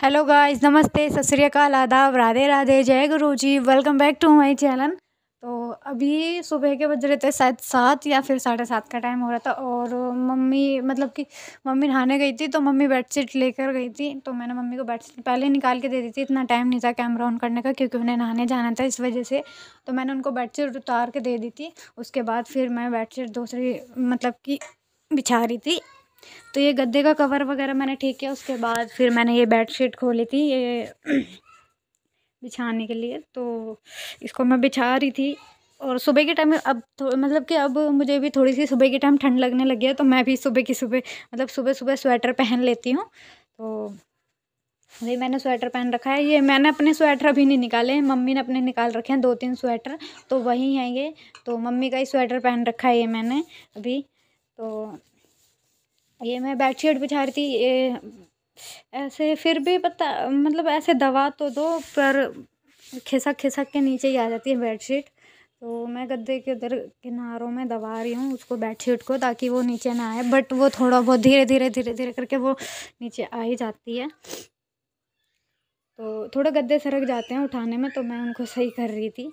Hello guys, नमस्ते, सत श्री अकाल, आदाब, राधे राधे, जय गुरु जी। Welcome back to my channel. तो अभी सुबह के बज रहे थे शायद 7 या फिर 7:30 का टाइम हो रहा था। और मम्मी मतलब कि मम्मी नहाने गई थी, तो मम्मी बेडशीट लेकर गई थी। तो मैंने मम्मी को बेडशीट पहले निकाल के दे दी थी। इतना टाइम नहीं था कैमरा ऑन करने का, क्योंकि उन्हें नहाने जाना था, इस वजह से। तो मैंने उनको बेडशीट उतार के दे दी थी। उसके बाद फिर मैं बेडशीट दूसरी मतलब कि बिछा रही थी। तो ये गद्दे का कवर वगैरह मैंने ठीक किया। उसके बाद फिर मैंने ये बेडशीट खोली थी ये बिछाने के लिए। तो इसको मैं बिछा रही थी। और सुबह के टाइम में अब मतलब कि अब मुझे भी थोड़ी सी सुबह के टाइम ठंड लगने लगी है। तो मैं भी सुबह की सुबह मतलब सुबह सुबह स्वेटर पहन लेती हूँ। तो ये मैंने स्वेटर पहन रखा है। ये मैंने अपने स्वेटर अभी नहीं निकाले हैं, मम्मी ने अपने निकाल रखे हैं 2-3 स्वेटर। तो वही हैं ये। तो मम्मी का ही स्वेटर पहन रखा है ये मैंने अभी। तो ये मैं बेडशीट बिछा रही थी। ये ऐसे फिर भी पता मतलब ऐसे दबा तो दो, पर खिसक खिसक के नीचे ही आ जाती है बेडशीट। तो मैं गद्दे के उधर किनारों में दबा रही हूँ उसको, बेडशीट को, ताकि वो नीचे ना आए। बट वो थोड़ा बहुत धीरे धीरे धीरे धीरे करके वो नीचे आ ही जाती है। तो थोड़े गद्दे सरक जाते हैं उठाने में, तो मैं उनको सही कर रही थी।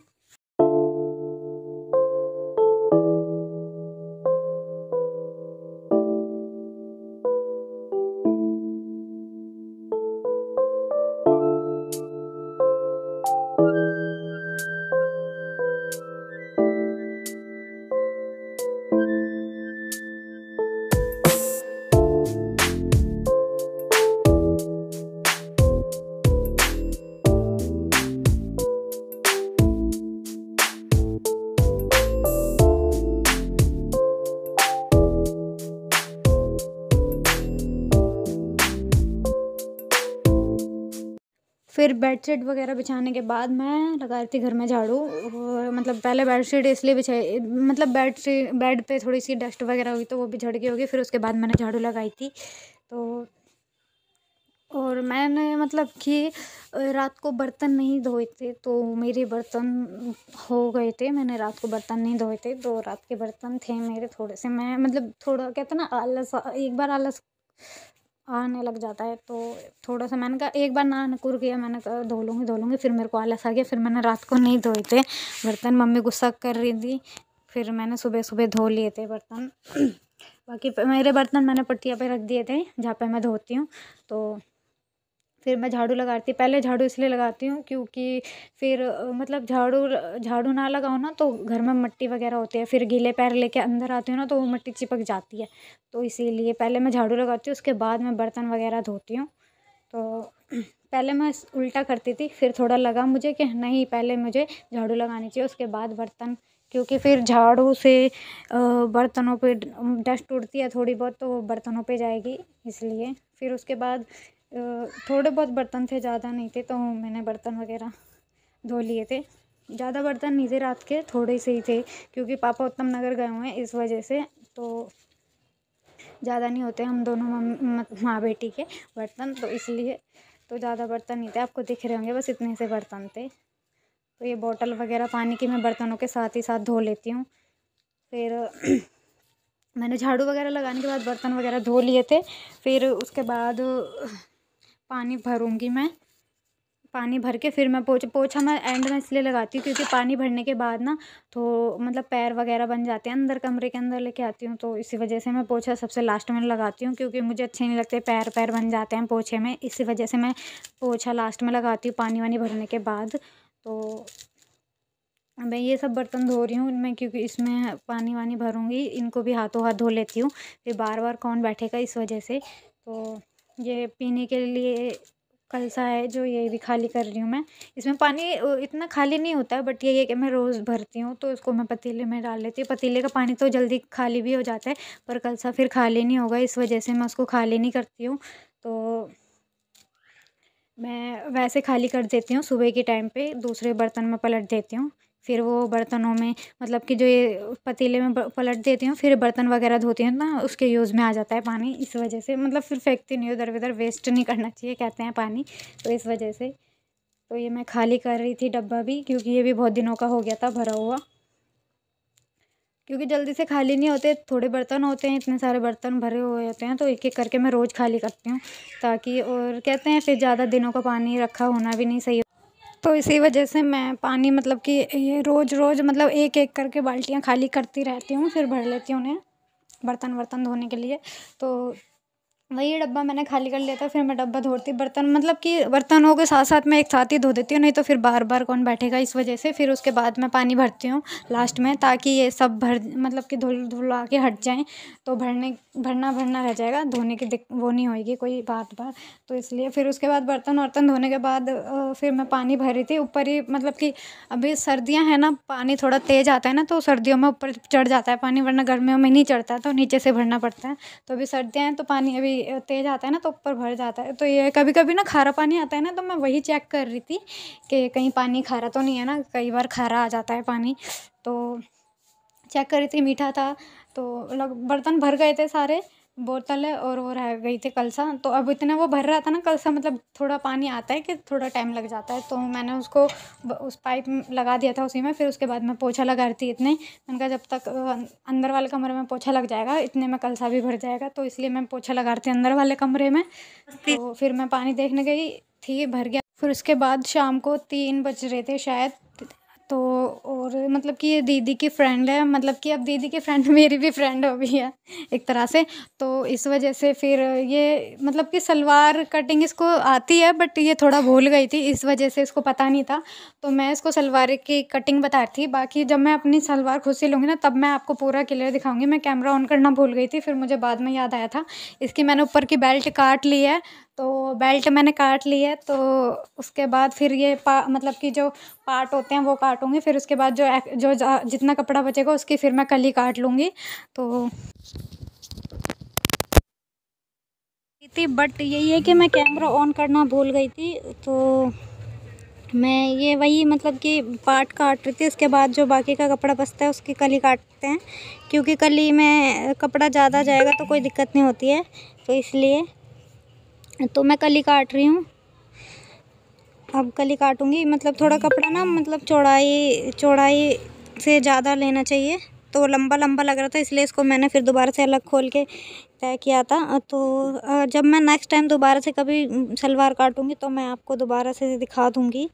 फिर बेडशीट वगैरह बिछाने के बाद मैं लगा रही थी घर में झाड़ू। और मतलब पहले बेडशीट इसलिए बिछाई, मतलब बेड पे थोड़ी सी डस्ट वगैरह हुई तो वो भी झड़ गई होगी। फिर उसके बाद मैंने झाड़ू लगाई थी। तो और मैंने मतलब कि रात को बर्तन नहीं धोए थे, तो मेरे बर्तन हो गए थे। मैंने रात को बर्तन नहीं धोए थे, तो रात के बर्तन थे मेरे थोड़े से। मैं मतलब थोड़ा कहते हैं ना आलस, एक बार आलस आने लग जाता है। तो थोड़ा सा मैंने कहा एक बार ना नकुर किया, मैंने कहा धो लूँगी। फिर मेरे को आलस आ गया, फिर मैंने रात को नहीं धोए थे बर्तन। मम्मी गुस्सा कर रही थी। फिर मैंने सुबह सुबह धो लिए थे बर्तन। बाकी मेरे बर्तन मैंने पट्टिया पे रख दिए थे जहाँ पे मैं धोती हूँ। तो फिर मैं झाड़ू लगाती, पहले झाड़ू इसलिए लगाती हूँ क्योंकि फिर मतलब झाड़ू ना लगाओ ना तो घर में मिट्टी वगैरह होती है। फिर गीले पैर लेके अंदर आती हूँ ना तो वो मिट्टी चिपक जाती है। तो इसीलिए पहले मैं झाड़ू लगाती हूँ, उसके बाद मैं बर्तन वगैरह धोती हूँ। तो पहले मैं उल्टा करती थी, फिर थोड़ा लगा मुझे कि नहीं, पहले मुझे झाड़ू लगानी चाहिए उसके बाद बर्तन। क्योंकि फिर झाड़ू से बर्तनों पे डस्ट उड़ती है थोड़ी बहुत, तो वो बर्तनों पे जाएगी, इसलिए। फिर उसके बाद थोड़े बहुत बर्तन थे, ज़्यादा नहीं थे, तो मैंने बर्तन वगैरह धो लिए थे। ज़्यादा बर्तन नहीं थे रात के, थोड़े से ही थे, क्योंकि पापा उत्तम नगर गए हुए हैं, इस वजह से। तो ज़्यादा नहीं होते हम दोनों माँ बेटी के बर्तन, तो इसलिए। तो ज़्यादा बर्तन नहीं थे, आपको दिख रहे होंगे, बस इतने से बर्तन थे। तो ये बॉटल वगैरह पानी की मैं बर्तनों के साथ ही साथ धो लेती हूँ। फिर मैंने झाड़ू वगैरह लगाने के बाद बर्तन वगैरह धो लिए थे। फिर उसके बाद पानी भरूँगी मैं। पानी भर के फिर मैं पोछा मैं एंड में इसलिए लगाती हूँ क्योंकि पानी भरने के बाद ना तो मतलब पैर वगैरह बन जाते हैं, अंदर कमरे के अंदर लेके आती हूँ। तो इसी वजह से मैं पोछा सबसे लास्ट में लगाती हूँ, क्योंकि मुझे अच्छे नहीं लगते पैर पैर बन जाते हैं पोछे में। इसी वजह से मैं पोछा लास्ट में लगाती हूँ पानी वानी भरने के बाद। तो मैं ये सब बर्तन धो रही हूँ मैं, क्योंकि इसमें पानी वानी भरूँगी, इनको भी हाथों हाथ धो लेती हूँ। फिर बार बार कौन बैठेगा, इस वजह से। तो ये पीने के लिए कलसा है जो, ये भी खाली कर रही हूँ मैं। इसमें पानी इतना खाली नहीं होता है, बट ये है कि मैं रोज़ भरती हूँ, तो इसको मैं पतीले में डाल लेती हूँ। पतीले का पानी तो जल्दी खाली भी हो जाता है, पर कलसा फिर खाली नहीं होगा, इस वजह से मैं उसको खाली नहीं करती हूँ। तो मैं वैसे खाली कर देती हूँ, सुबह के टाइम पे दूसरे बर्तन में पलट देती हूँ। फिर वो बर्तनों में मतलब कि जो ये पतीले में पलट देती हूँ, फिर बर्तन वगैरह धोती हूँ ना, उसके यूज़ में आ जाता है पानी, इस वजह से। मतलब फिर फेंकती नहीं हूँ इधर उधर, वेस्ट नहीं करना चाहिए कहते हैं पानी, तो इस वजह से। तो ये मैं खाली कर रही थी डब्बा भी, क्योंकि ये भी बहुत दिनों का हो गया था भरा हुआ। क्योंकि जल्दी से खाली नहीं होते, थोड़े बर्तन होते हैं, इतने सारे बर्तन भरे हुए होते हैं, तो एक एक करके मैं रोज़ खाली करती हूँ ताकि, और कहते हैं फिर ज़्यादा दिनों का पानी रखा होना भी नहीं सही। तो इसी वजह से मैं पानी मतलब कि ये रोज़ रोज़ मतलब एक एक करके बाल्टियाँ खाली करती रहती हूँ, फिर भर लेती हूँ उन्हें बर्तन वर्तन धोने के लिए। तो वही डब्बा मैंने खाली कर लिया था, फिर मैं डब्बा धोती बर्तन मतलब कि बर्तनों के साथ साथ मैं एक साथ ही धो देती हूँ, नहीं तो फिर बार बार कौन बैठेगा, इस वजह से फिर उसके बाद मैं पानी भरती हूँ लास्ट में, ताकि ये सब भर मतलब कि धुला के हट जाएँ, तो भरना रह जाएगा, धोने की वो नहीं होएगी कोई बार। तो इसलिए फिर उसके बाद बर्तन वर्तन धोने के बाद फिर मैं पानी भर रही थी ऊपर ही, मतलब कि अभी सर्दियाँ हैं ना, पानी थोड़ा तेज़ आता है ना, तो सर्दियों में ऊपर चढ़ जाता है पानी, वरना गर्मियों में नहीं चढ़ता, तो नीचे से भरना पड़ता है। तो अभी सर्दियाँ हैं तो पानी अभी तेज़ आता है ना, तो ऊपर भर जाता है। तो ये कभी कभी ना खारा पानी आता है ना, तो मैं वही चेक कर रही थी कि कहीं पानी खारा तो नहीं है ना, कई बार खारा आ जाता है पानी, तो चेक कर रही थी, मीठा था। तो बर्तन भर गए थे सारे, बोतल है और वो रह गई थी कलसा। तो अब इतना वो भर रहा था ना कलसा, मतलब थोड़ा पानी आता है कि थोड़ा टाइम लग जाता है, तो मैंने उसको उस पाइप में लगा दिया था उसी में। फिर उसके बाद मैं पोछा लगा रही थी इतने, मैंने कहा जब तक अंदर वाले कमरे में पोछा लग जाएगा इतने में कलसा भी भर जाएगा, तो इसलिए मैं पोछा लगा रही थी अंदर वाले कमरे में। तो फिर मैं पानी देखने गई थी, भर गया। फिर उसके बाद शाम को 3 बज रहे थे शायद, तो और मतलब कि ये दीदी की फ्रेंड है, मतलब कि अब दीदी की फ्रेंड मेरी भी फ्रेंड हो गई है एक तरह से। तो इस वजह से फिर ये मतलब कि सलवार कटिंग इसको आती है, बट ये थोड़ा भूल गई थी, इस वजह से इसको पता नहीं था। तो मैं इसको सलवार की कटिंग बता रही थी, बाकी जब मैं अपनी सलवार खुद सिलूँगी ना, तब मैं आपको पूरा क्लियर दिखाऊंगी। मैं कैमरा ऑन करना भूल गई थी, फिर मुझे बाद में याद आया था। इसकी मैंने ऊपर की बेल्ट काट ली है, तो बेल्ट मैंने काट ली है, तो उसके बाद फिर ये मतलब कि जो पार्ट होते हैं वो काटूंगी। फिर उसके बाद जो जितना कपड़ा बचेगा उसकी फिर मैं कल ही काट लूँगी। तो थी, बट यही है कि मैं कैमरा ऑन करना भूल गई थी, तो मैं ये वही मतलब कि पार्ट काट रही थी। उसके बाद जो बाकी का कपड़ा बचता है उसकी कली काटते हैं, क्योंकि कली में कपड़ा ज़्यादा जाएगा तो कोई दिक्कत नहीं होती है, तो इसलिए तो मैं कली काट रही हूँ। अब कली काटूंगी, मतलब थोड़ा कपड़ा ना मतलब चौड़ाई से ज़्यादा लेना चाहिए, तो लंबा लंबा लग रहा था, इसलिए इसको मैंने फिर दोबारा से अलग खोल के तय किया था। तो जब मैं नेक्स्ट टाइम दोबारा से कभी सलवार काटूंगी तो मैं आपको दोबारा से दिखा दूंगी।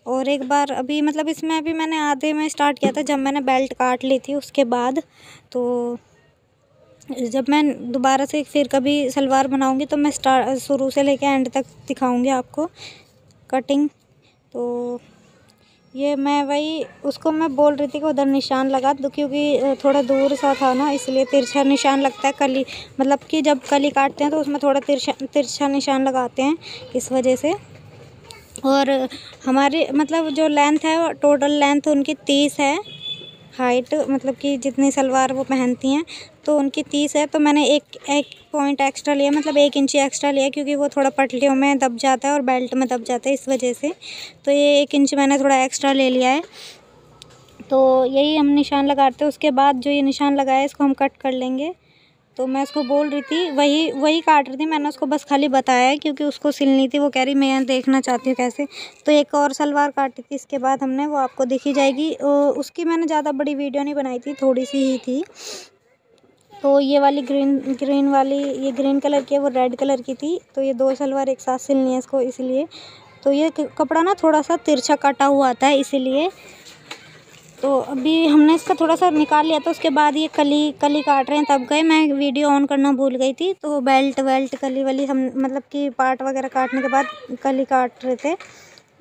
और एक बार अभी मतलब इसमें अभी मैंने आधे में स्टार्ट किया था जब मैंने बेल्ट काट ली थी उसके बाद। तो जब मैं दोबारा से फिर कभी सलवार बनाऊंगी तो मैं शुरू से लेकर एंड तक दिखाऊंगी आपको कटिंग। तो ये मैं वही उसको मैं बोल रही थी कि उधर निशान लगा दो, क्योंकि थोड़ा दूर सा था ना, इसलिए तिरछा निशान लगता है कली, मतलब कि जब कली काटते हैं तो उसमें थोड़ा तिरछा निशान लगाते हैं, इस वजह से। और हमारे मतलब जो लेंथ है, टोटल लेंथ उनकी 30 है, हाइट मतलब कि जितनी सलवार वो पहनती हैं तो उनकी 30 है। तो मैंने एक पॉइंट एक्स्ट्रा लिया, मतलब 1 इंची एक्स्ट्रा लिया, क्योंकि वो थोड़ा पटलियों में दब जाता है और बेल्ट में दब जाता है, इस वजह से। तो ये 1 इंच मैंने थोड़ा एक्स्ट्रा ले लिया है। तो यही हम निशान लगाते हैं, उसके बाद जो ये निशान लगाया है इसको हम कट कर लेंगे। तो मैं उसको बोल रही थी, वही काट रही थी, मैंने उसको बस खाली बताया है क्योंकि उसको सिलनी थी। वो कह रही मैं देखना चाहती हूँ कैसे। तो एक और सलवार काटी थी इसके बाद हमने, वो आपको दिखी जाएगी। उसकी मैंने ज़्यादा बड़ी वीडियो नहीं बनाई थी, थोड़ी सी ही थी। तो ये वाली ग्रीन वाली, ये ग्रीन कलर की है, वो रेड कलर की थी। तो ये 2 सलवार एक साथ सिलनी है इसको, इसलिए। तो ये कपड़ा ना थोड़ा सा तिरछा कटा हुआ आता है, इसीलिए। तो अभी हमने इसका थोड़ा सा निकाल लिया था, उसके बाद ये कली काट रहे हैं तब गए, मैं वीडियो ऑन करना भूल गई थी। तो बेल्ट कली वाली हम मतलब कि पार्ट वगैरह काटने के बाद कली काट रहे थे।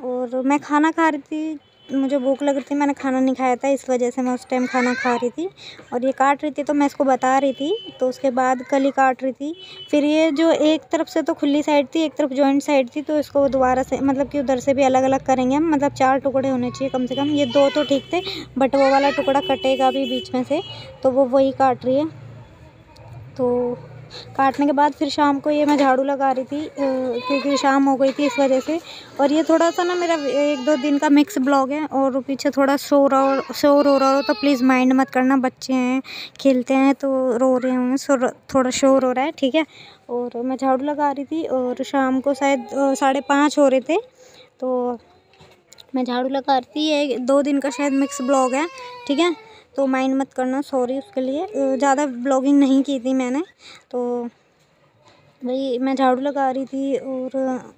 और मैं खाना खा रही थी, मुझे भूख लग रही थी, मैंने खाना नहीं खाया था, इस वजह से मैं उस टाइम खाना खा रही थी। और ये काट रही थी तो मैं इसको बता रही थी। तो उसके बाद कली काट रही थी। फिर ये जो एक तरफ से तो खुली साइड थी, एक तरफ जॉइंट साइड थी, तो इसको दोबारा से मतलब कि उधर से भी अलग अलग करेंगे हम, मतलब 4 टुकड़े होने चाहिए कम से कम। ये 2 तो ठीक थे, बट वो वाला टुकड़ा कटेगा भी बीच में से, तो वो वही काट रही है। तो काटने के बाद फिर शाम को ये मैं झाड़ू लगा रही थी, क्योंकि शाम हो गई थी, इस वजह से। और ये थोड़ा सा ना मेरा 1-2 दिन का मिक्स ब्लॉग है, और पीछे थोड़ा शोर हो रहा हो तो प्लीज़ माइंड मत करना, बच्चे हैं खेलते हैं तो रो रहे होंगे, थोड़ा शोर हो रहा है, ठीक है। और मैं झाड़ू लगा रही थी और शाम को शायद 5:30 हो रहे थे, तो मैं झाड़ू लगा रही थी। ये 2 दिन का शायद मिक्स ब्लॉग है, ठीक है। तो माइंड मत करना, सॉरी उसके लिए। ज़्यादा ब्लॉगिंग नहीं की थी मैंने, तो वही मैं झाड़ू लगा रही थी और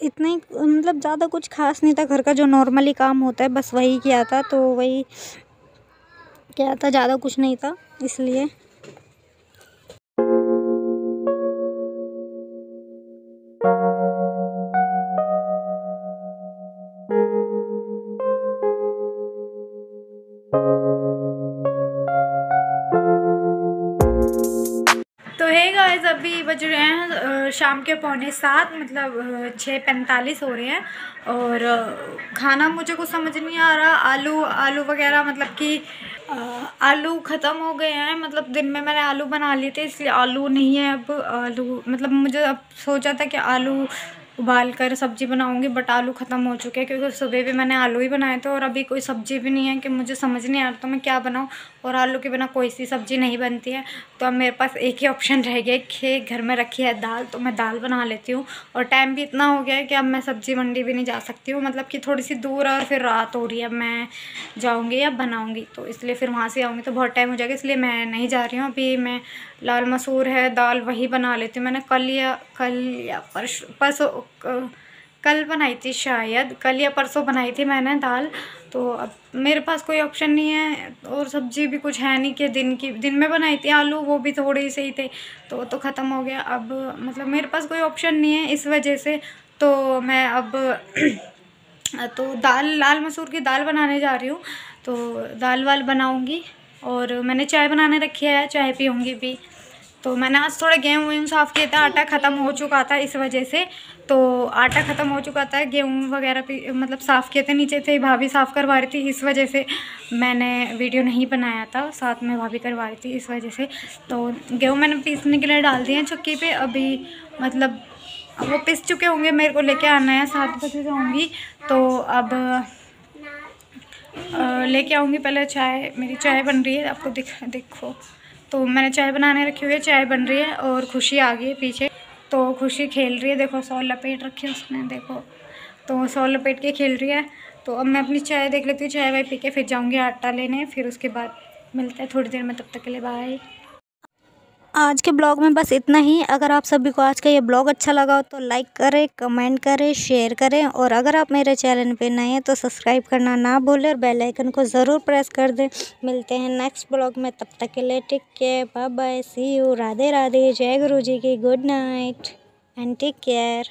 इतना ही, मतलब ज़्यादा कुछ खास नहीं था। घर का जो नॉर्मली काम होता है बस वही किया था, तो वही किया था, ज़्यादा कुछ नहीं था इसलिए। तो हे गाइस, अभी बज रहे हैं शाम के 6:45, मतलब 6:45 हो रहे हैं। और खाना मुझे कुछ समझ नहीं आ रहा। आलू वगैरह, मतलब कि आलू ख़त्म हो गए हैं। मतलब दिन में मैंने आलू बना लिए थे, इसलिए आलू नहीं है अब। आलू मतलब मुझे अब सोचा था कि आलू उबाल कर सब्ज़ी बनाऊंगी, बट आलू ख़त्म हो चुके हैं, क्योंकि सुबह भी मैंने आलू ही बनाए थे और अभी कोई सब्ज़ी भी नहीं है कि मुझे समझ नहीं आ रहा तो मैं क्या बनाऊं। और आलू के बिना कोई सी सब्ज़ी नहीं बनती है। तो अब मेरे पास एक ही ऑप्शन रह गया कि घर में रखी है दाल, तो मैं दाल बना लेती हूँ। और टाइम भी इतना हो गया है कि अब मैं सब्ज़ी मंडी भी नहीं जा सकती हूँ, मतलब कि थोड़ी सी दूर है और फिर रात हो रही है। मैं जाऊँगी या बनाऊँगी तो इसलिए फिर वहाँ से आऊँगी तो बहुत टाइम हो जाएगा, इसलिए मैं नहीं जा रही हूँ। अभी मैं लाल मसूर है दाल वही बना लेती हूँ। मैंने कल या परसों कल बनाई थी, शायद कल या परसों बनाई थी मैंने दाल। तो अब मेरे पास कोई ऑप्शन नहीं है और सब्ज़ी भी कुछ है नहीं कि दिन में बनाई थी आलू, वो भी थोड़े से ही थे, तो वो तो ख़त्म हो गया। अब मतलब मेरे पास कोई ऑप्शन नहीं है, इस वजह से तो मैं अब तो लाल मसूर की दाल बनाने जा रही हूँ। तो दाल वाल बनाऊँगी और मैंने चाय बनाने रखी है, चाय पीऊँगी भी। तो मैंने आज थोड़ा गेहूँ साफ़ किया था, आटा ख़त्म हो चुका था इस वजह से। तो आटा ख़त्म हो चुका था, गेहूँ वगैरह भी मतलब साफ़ किए थे, नीचे थे भाभी साफ़ करवा रही थी, इस वजह से मैंने वीडियो नहीं बनाया था। साथ में भाभी करवा रही थी इस वजह से। तो गेहूँ मैंने पीसने के लिए डाल दिए हैं चक्की पे अभी, मतलब वो पिस चुके होंगे, मेरे को लेके आना है, 7 बजे जाऊँगी। तो अब लेके आऊँगी। पहले चाय, मेरी चाय बन रही है, आपको देखो। तो मैंने चाय बनाने रखी हुई है, चाय बन रही है और खुशी आ गई है पीछे। तो खुशी खेल रही है, देखो शॉल लपेट रखी है उसने, देखो तो शॉल लपेट के खेल रही है। तो अब मैं अपनी चाय देख लेती हूँ, चाय वाय पी के फिर जाऊँगी आटा लेने, फिर उसके बाद मिलते हैं थोड़ी देर में, तब तक के लिए बाय। आज के ब्लॉग में बस इतना ही। अगर आप सभी को आज का ये ब्लॉग अच्छा लगा हो तो लाइक करें, कमेंट करें, शेयर करें, और अगर आप मेरे चैनल पे नए हैं तो सब्सक्राइब करना ना भूलें और बेल आइकन को ज़रूर प्रेस कर दें। मिलते हैं नेक्स्ट ब्लॉग में, तब तक के लिए take care, bye bye, see you, Radhe Radhe, जय गुरु जी की, good night and take care.